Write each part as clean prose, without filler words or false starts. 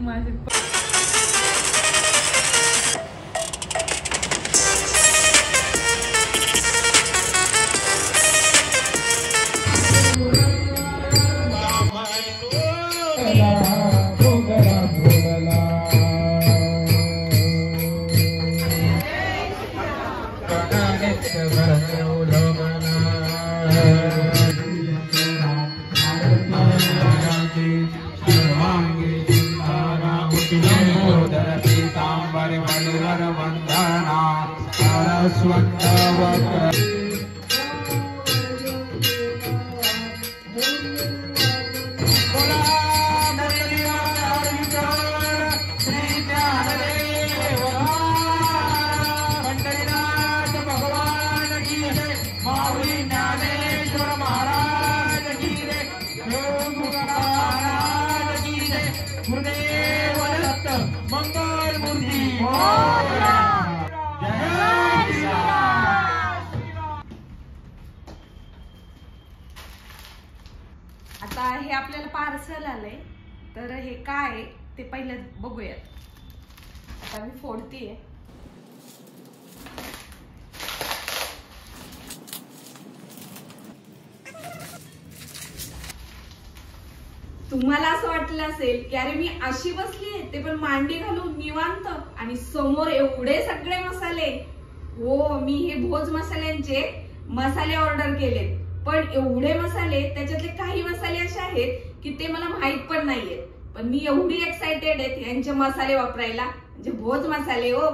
माझे आता हे आपल्याला पार्सल आलंय, तर हे काय आहे ते पहिलं बघूयात। आता मी फोडतीये। तुम्हाला असं वाटलं असेल की अरे मी अशी बसलीये ते पण मांडी घालून निवांत आणि समोर एवढे सगळे मसाले। हो, मी हे भोज मसाल्यांचे मसाले ऑर्डर केलेत, पण एवढे मसाले, त्याच्यातले काही मसाले असे आहेत की ते मला माहित पण नाहीयेत, पण मी एवढी एक्साइटेड आहे यांचे मसाले वापरायला, म्हणजे भोज मसाले हो।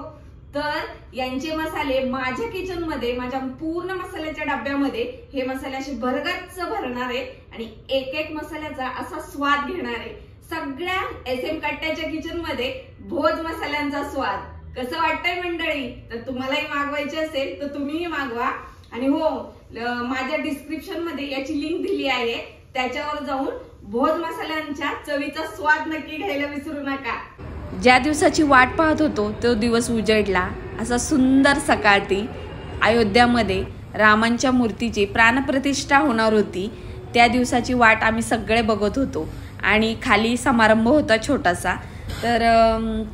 तर यांचे मसाले माझ्या किचन मध्ये, माझ्या पूर्ण मसाल्याच्या डब्यामध्ये हे मसाले असे भरगच्च भरणार आहे आणि एक एक मसाल्याचा असा स्वाद घेणार आहे। सगळ्या SM कट्ट्याच्या किचन मध्ये भोज मसाल्यांचा स्वाद कसं वाटतंय मंडळी? तर तुम्हालाही मागवायचे असेल तर तुम्हीही मागवा। आणि हो, माझ्या डिस्क्रिप्शन मध्ये याची लिंक दिली आहे, त्याच्यावर जाऊन भोज मसाल्यांच्या चवीचा स्वाद नक्की घ्यायला विसरू नका। ज्या दिवसाची वाट पाहत होतो तो दिवस उजडला। असा सुंदर सकाळ ती अयोध्यामध्ये रामांच्या मूर्तीची प्राणप्रतिष्ठा होणार होती। त्या दिवसाची वाट आम्ही सगळे बघत होतो आणि खाली समारंभ होता छोटासा, तर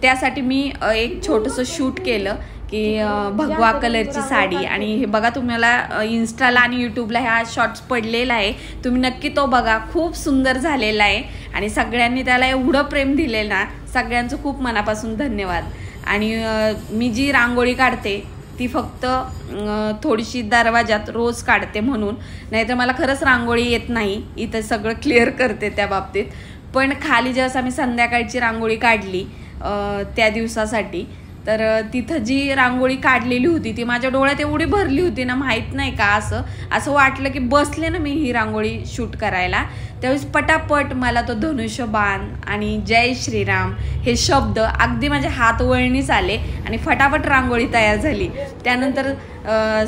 त्यासाठी मी एक छोटंसं शूट केलं की भगवा कलरची साडी। आणि हे बघा, तुम्हाला इन्स्टाला आणि यूट्यूबला ह्या शॉर्ट्स पडलेला आहे, तुम्ही नक्की तो बघा, खूप सुंदर झालेला आहे आणि सगळ्यांनी त्याला एवढं प्रेम दिले ना, सगळ्यांचं खूप मनापासून धन्यवाद। आणि मी जी रांगोळी काढते ती फक्त थोडीशी दरवाजात रोज काढते म्हणून, नाहीतर मला खरंच रांगोळी येत नाही, इथं सगळं क्लिअर करते त्या बाबतीत। पण खाली जेव्हा आम्ही संध्याकाळची रांगोळी काढली त्या दिवसासाठी, तर तिथं जी रांगोळी काढलेली होती ती माझ्या डोळ्यात एवढी भरली होती ना, माहित नाही का, असं वाटलं की बसले ना मी ही रांगोळी शूट करायला, त्यावेळेस पटापट मला तो धनुष्यबाण आणि जय श्रीराम हे शब्द अगदी माझ्या हातवळणीच आले आणि फटाफट रांगोळी तयार झाली। त्यानंतर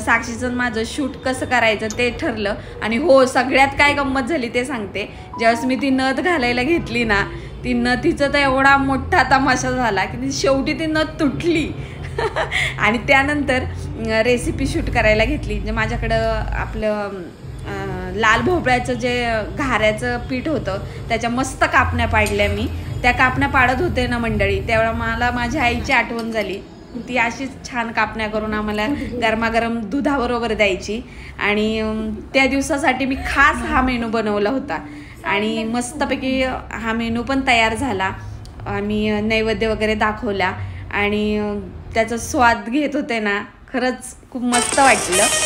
साक्षीचं माझं शूट कसं करायचं ते ठरलं। आणि हो, सगळ्यात काय गंमत झाली ते सांगते। ज्यावेळेस मी ती नथ घालायला घेतली ना, ती नथीचा तर एवढा मोठा तमाशा झाला की शेवटी ती नथ तुटली आणि त्यानंतर रेसिपी शूट करायला घेतली। म्हणजे माझ्याकडं आपलं लाल भोपळ्याचं जे घाऱ्याचं पीठ होतं त्याच्या मस्त कापण्या पाडल्या मी। त्या कापण्या पाडत होते ना मंडळी, तेव्हा मला माझ्या आईची आठवण झाली। ती अशीच छान कापण्या करून आम्हाला गरमागरम दुधाबरोबर द्यायची आणि त्या दिवसासाठी मी खास हा मेनू बनवला होता आणि मस्तपैकी हा मेनू पण तयार झाला। आम्ही नैवेद्य वगैरे दाखवला आणि त्याचा स्वाद घेत होते ना, खरंच खूप मस्त वाटलं।